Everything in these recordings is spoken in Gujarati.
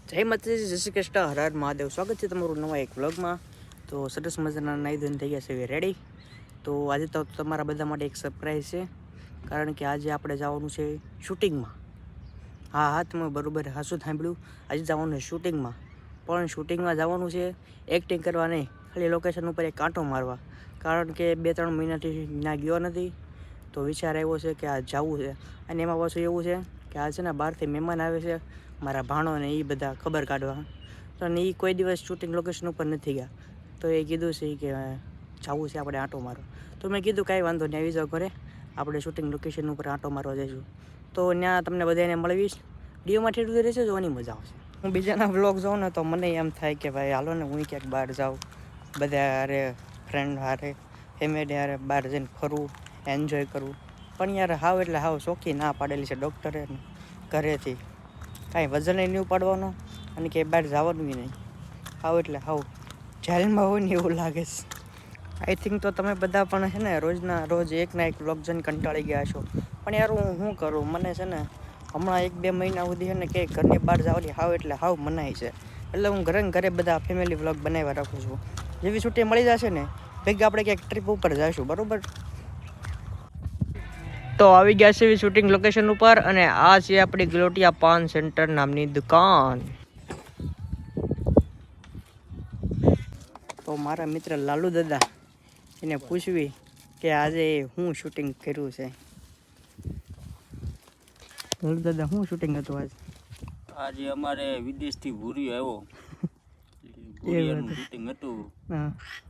જય માતાજી, જય શ્રી કૃષ્ણ, હર હર મહાદેવ. સ્વાગત છે તમારું નવા એક વ્લોગમાં. તો સરસ મજાના નાઈ ધોઈને થઈ ગયા છે રેડી. તો આજે તો તમારા બધા માટે એક સરપ્રાઈઝ છે, કારણ કે આજે આપણે જવાનું છે શૂટિંગમાં. હા, તમે બરાબર હાસું સાંભળ્યું, આજે જવાનું છે શૂટિંગમાં. પણ શૂટિંગમાં જવાનું છે એક્ટિંગ કરવા નહીં, ખાલી લોકેશન ઉપર એક કાંટો મારવા. કારણ કે 2-3 મહિનાથી ના ગયો નથી, તો વિચાર આવ્યો છે કે આ જવું છે. અને એમાં પાછું એવું છે કે આ છે ને બહારથી મહેમાન આવે છે, મારા ભાણો ને એ બધા ખબર કાઢવા. તો એ કોઈ દિવસ શૂટિંગ લોકેશન ઉપર નથી ગયા, તો એ કીધું છે કે જવું છે આપણે આંટો મારવા. તો મેં કીધું કાંઈ વાંધો નહીં, આવી જાઓ ઘરે, આપણે શૂટિંગ લોકેશન ઉપર આંટો મારવા જઈશું. તો ત્યાં તમને બધાને મળવીશ. વિડીયોમાં ઠેઠું રહેશે, જોવાની મજા આવશે. હું બીજાના વ્લોગ જોઉં ને તો મને એમ થાય કે ભાઈ હાલો ને હું ક્યાંક બહાર જાઉં, બધા હારે, ફ્રેન્ડ હારે, ફેમિલી હારે બહાર જઈને ફરવું, એન્જોય કરવું. પણ યાર હાવ એટલે હાવ ચોખ્ખી ના પાડેલી છે ડૉક્ટરે ઘરેથી. કાંઈ વજન નહીં ઉપાડવાનો અને ક્યાંય બહાર જવાનું નહીં. હાવ એટલે હાવ જેલમાં હોય ને એવું લાગે છે. આઈ થિંક તો તમે બધા પણ છે ને રોજના રોજ એકના એક વ્લોગ જોઈને કંટાળી ગયા છો. પણ યાર હું શું કરું, મને છે ને હમણાં 1-2 મહિના સુધી છે ને કે ઘરની બહાર જવાની હાવ એટલે હાવ મનાય છે. એટલે હું ઘરે બધા ફેમિલી વ્લોગ બનાવ્યા રાખું છું. જેવી છૂટી મળી જશે ને ભેગા આપણે ક્યાંક ટ્રીપ ઉપર જઈશું, બરાબર? તો આવી ગયા છે શૂટિંગ લોકેશન ઉપર, અને આ છે આપણી ગલોટિયા પાન સેન્ટર નામની દુકાન. તો મારા મિત્ર લાલુ દાદા, એને પૂછવી કે આજે હું શૂટિંગ કર્યું છે. લાલુ દાદા, શું શૂટિંગ હતું આજે અમારે વિદેશથી ભૂરિયો આવ્યો, ભૂરિયાનું શૂટિંગ હતું.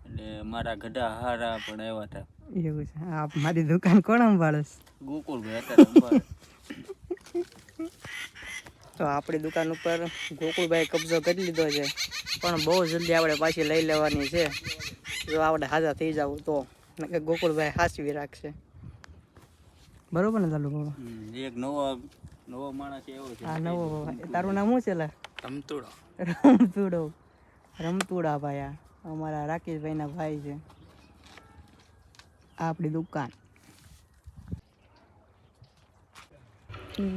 એટલે મારા ગઢા હારા પણ આવ્યા હતા. એવું છે? આપ મારી દુકાન કોણ સંભાળે? ગોકુળભાઈ અત્યારે સંભાળે. તો આપણી દુકાન ઉપર ગોકુળભાઈ કબજો કરી લીધો છે, પણ બહુ જલ્દી આપણે પાછી લઈ લેવાની છે. જો આપણે હાજર થઈ જાવ તો ગોકુળભાઈ હાચવી રાખશે, બરોબર ને? ચાલુ બાબા, એક નવો માણસ એવો છે. હા, નવો. તારું નામ શું છે? લા રમતુડા ભાઈ. આ અમારા રાકેશભાઈના ભાઈ છે. આપણી દુકાન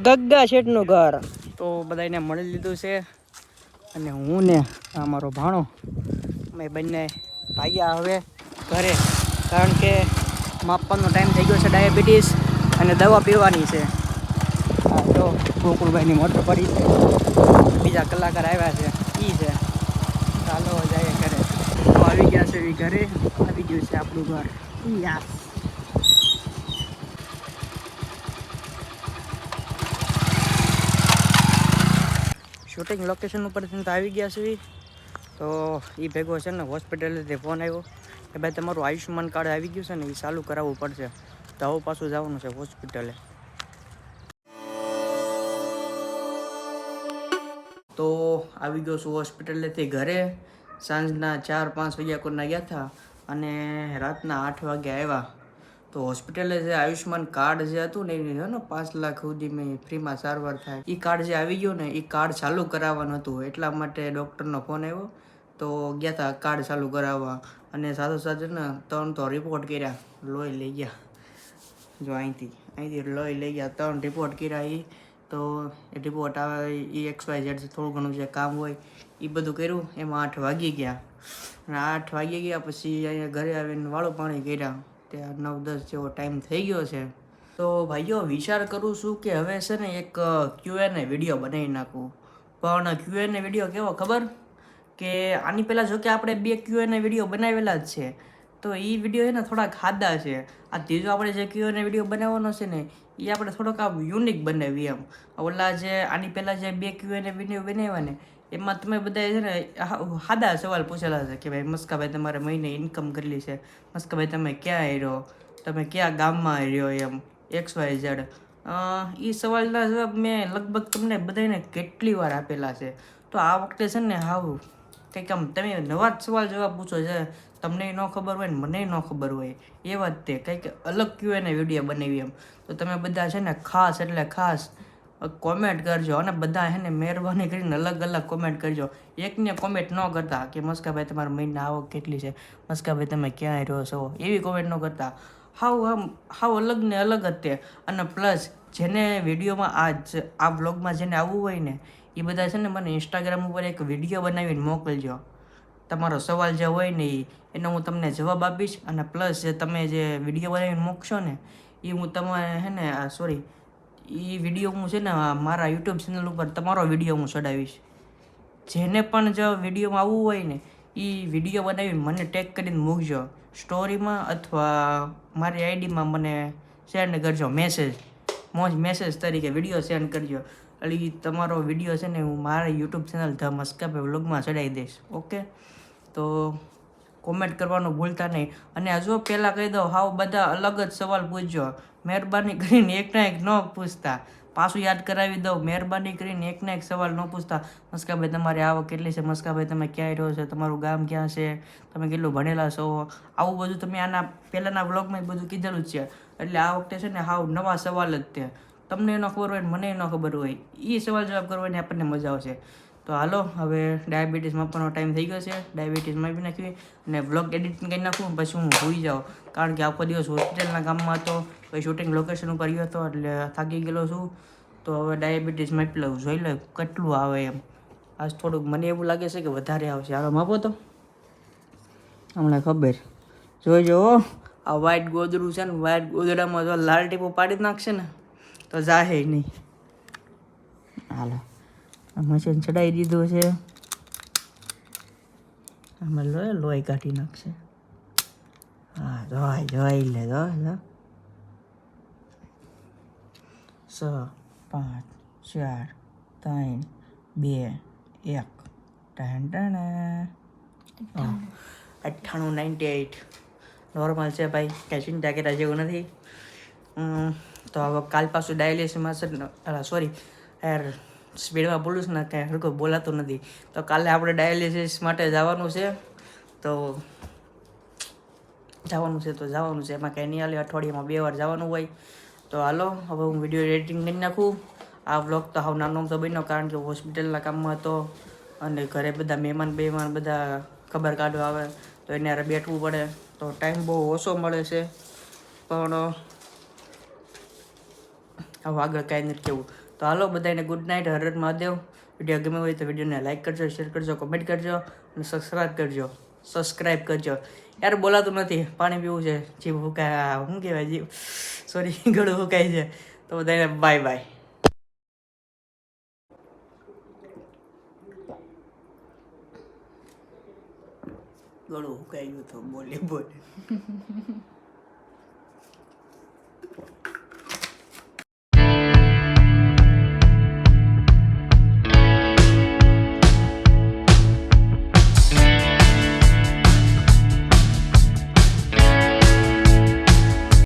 ગગ્ગા શેઠનું ઘર. તો બધાને મળી લીધું છે, અને હું ને અમારો ભાણો અમે બંને ભાગ્યા હવે ઘરે, કારણ કે માપવાનો ટાઈમ થઈ ગયો છે. ડાયાબિટીસ અને દવા પીવાની છે. હા, તો ગોકુળભાઈની મોટર પડી છે, બીજા કલાકાર આવ્યા છે, એ છે. ચાલો જાય ઘરે. તો આવી ગયા છે એ ઘરે, આવી ગયું છે આપણું ઘર. યાર, શૂટિંગ લોકેશન ઉપર તો આવી ગયા છે. તો એ ભેગો છે ને હોસ્પિટલેથી ફોન આવ્યો કે ભાઈ તમારું આયુષ્યમાન કાર્ડ આવી ગયું છે ને, એ ચાલુ કરાવવું પડશે. તો હવે પાછું જવાનું છે હોસ્પિટલે. તો આવી ગયો છું હોસ્પિટલેથી ઘરે. સાંજના 4-5 વાગ્યા કોરના ગયા હતા, અને રાતના 8 વાગ્યા આવ્યા. તો હોસ્પિટલે જે આયુષ્યમાન કાર્ડ જે હતું ને, એ 5 લાખ સુધી મેં ફ્રીમાં સારવાર થાય, એ કાર્ડ જે આવી ગયું ને, એ કાર્ડ ચાલુ કરાવવાનું હતું. એટલા માટે ડૉક્ટરનો ફોન આવ્યો, તો ગયા હતા કાર્ડ ચાલુ કરાવવા. અને સાથે ને 3 તો રિપોર્ટ કર્યા, લોહી લઈ ગયા. જો અહીંથી લોહી લઈ ગયા, 3 રિપોર્ટ કર્યા. એ તો એ રિપોર્ટ આવે, એ XYZ થોડું ઘણું જે કામ હોય એ બધું કર્યું. એમાં 8 વાગી ગયા. અને 8 વાગી ગયા પછી અહીંયા ઘરે આવીને વાળું પાણી કર્યા. ત્યાં 9-10 જેવો ટાઈમ થઈ ગયો છે. તો ભાઈઓ વિચાર કરું છું કે હવે છે ને એક Q&A વિડીયો બનાવી નાખું. પણ Q&A વિડીયો કેવો ખબર? કે આની પહેલાં જો કે આપણે 2 Q&A વિડીયો બનાવેલા જ છે, તો એ વિડીયો છે ને થોડાક સાદા છે. આ ત્રીજો આપણે જે Q&A વિડીયો બનાવવાનો છે ને, એ આપણે થોડોક આમ યુનિક બનાવીએ એમ. ઓલા જે આની પહેલાં જે 2 Q&A વિડીયો બનાવ્યા ને, એમાં તમે બધા છે ને સાદા સવાલ પૂછેલા છે કે ભાઈ મસ્કાભાઈ તમારે મહિને ઇન્કમ કેટલી છે, મસ્કાભાઈ તમે ક્યાં રહ્યો, તમે કયા ગામમાં રહ્યો, એમ XYZ. એ સવાલના જવાબ મેં લગભગ તમને બધાને કેટલી વાર આપેલા છે. તો આ વખતે છે ને હાવ કંઈક આમ તમે નવા જ સવાલ જવાબ પૂછો છે, તમને ન ખબર હોય ને મને ન ખબર હોય એવા જ તે કંઈક અલગ Q&A વિડીયો બનાવી એમ. તો તમે બધા છે ને ખાસ એટલે ખાસ કોમેન્ટ કરજો, અને બધા છે ને મહેરબાની કરીને અલગ કોમેન્ટ કરજો. એકને કોમેન્ટ ન કરતા કે મસ્કાભાઈ તમારા મહિના આવક કેટલી છે, મસ્કાભાઈ તમે ક્યાં રહ્યો છો, એવી કોમેન્ટ ન કરતા. હાવ અલગ ને અલગ જ તે. અને પ્લસ જેને વિડીયોમાં આ બ્લોગમાં જેને આવવું હોય ને, એ બધા છે ને મને ઇન્સ્ટાગ્રામ ઉપર એક વિડીયો બનાવીને મોકલજો. તમારો સવાલ જે હોય ને એનો હું તમને જવાબ આપીશ, અને પ્લસ જે તમે જે વિડીયો બનાવીને મોકશો ને એ હું તમારે છે ને સોરી એ વિડીયો હું છે ને મારા યુટ્યુબ ચેનલ ઉપર તમારો વિડીયો હું ચડાવીશ. જેને પણ જો વિડીયોમાં આવવું હોય ને એ વિડીયો બનાવીને મને ટેગ કરીને મૂકજો સ્ટોરીમાં, અથવા મારી આઈડીમાં મને સેન્ડ કરજો મેસેજ તરીકે વિડીયો સેન્ડ કરજો. એટલે એ તમારો વિડીયો છે ને હું મારા યુટ્યુબ ચેનલ ધ મસ્કાભાઈ વ્લોગમાં ચડાવી દઈશ. ઓકે, તો કોમેન્ટ કરવાનું ભૂલતા નહીં. અને જો પહેલાં કહી દઉં, હાવ બધા અલગ જ સવાલ પૂછજો. મહેરબાની કરીને એકના એક ન પૂછતા. પાછું યાદ કરાવી દઉં, મહેરબાની કરીને એકના એક સવાલ ન પૂછતા. મસ્કાભાઈ તમારી આવક કેટલી છે, મસ્કાભાઈ તમે ક્યાંય રહો છો, તમારું ગામ ક્યાં છે, તમે કેટલું ભણેલા છો, આવું બધું તમે આના પહેલાંના વ્લોગમાં બધું કીધેલું જ છે. એટલે આ વખતે છે ને હાવ નવા સવાલ જ તે. તમને ન ખબર હોય ને મને ન ખબર હોય, એ સવાલ જવાબ કરવાની આપણને મજા આવશે. તો હાલો, હવે ડાયાબિટીસ માપવાનો ટાઈમ થઈ ગયો છે. ડાયાબિટીસ માપી નાખવી અને વ્લોગ એડિટિંગ કરી નાખું, પછી હું ભૂલી જાઉં. કારણ કે આખો દિવસ હોસ્પિટલના કામમાં હતો, પછી શૂટિંગ લોકેશન ઉપર ગયો હતો, એટલે થાકી ગયેલો છું. તો હવે ડાયાબિટીસ માપી લઉં, જોઈ લઉં કેટલું આવે એમ. આજ થોડુંક મને એવું લાગે છે કે વધારે આવશે. હાલો માપો તો, હમણાં ખબર જોઈજો. આ વ્હાઈટ ગોદડું છે ને, વ્હાઈટ ગોદડામાં જો લાલ ટીપો પાડી નાખશે ને તો જાહે નહીં. હાલો, મશીન ચડાવી દીધું છે. આમાં લોહી કાઢી નાખશે. હા જોઈ લે, જો 6 5 4 3 2 1 98 નોર્મલ છે ભાઈ, કાંઈ ચિંતા કર્યા જેવું નથી. તો હવે કાલ પાછું ડાયાલિસિસમાં છે. સોરી યાર, સ્પીડમાં બોલું છું ને કાંઈ હરખું બોલાતું નથી. તો કાલે આપણે ડાયાલિસિસ માટે જવાનું છે. તો જવાનું છે એમાં કંઈ નહીં હાલે, અઠવાડિયામાં 2 વાર જવાનું હોય. તો હાલો, હવે હું વિડીયો એડિટિંગ કરી નાખું. આ વ્લોગ તો હાવ નાનો તો બન્યો, કારણ કે હોસ્પિટલના કામમાં હતો અને ઘરે બધા મહેમાન બધા ખબર કાઢવા આવે, તો એને યાર બેઠવું પડે, તો ટાઈમ બહુ ઓછો મળે છે. પણ હવે આગળ કાંઈ નથી કહેવું. તો હાલો, બધાને good night, Har Har Mahadev. Video ગમે હોય તો વિડીયોને લાઈક કરજો, શેર કરજો, કમેન્ટ કરજો અને સબસ્ક્રાઈબ કરજો. યાર બોલાતું નથી, પાણી પીવું છે, જીભ હુકાય, શું કહેવાય જીભ, સોરી ગળું હુકાય છે. તો બધાને બાય બાય. ગળું હુકાઈ ગયું તો બોલે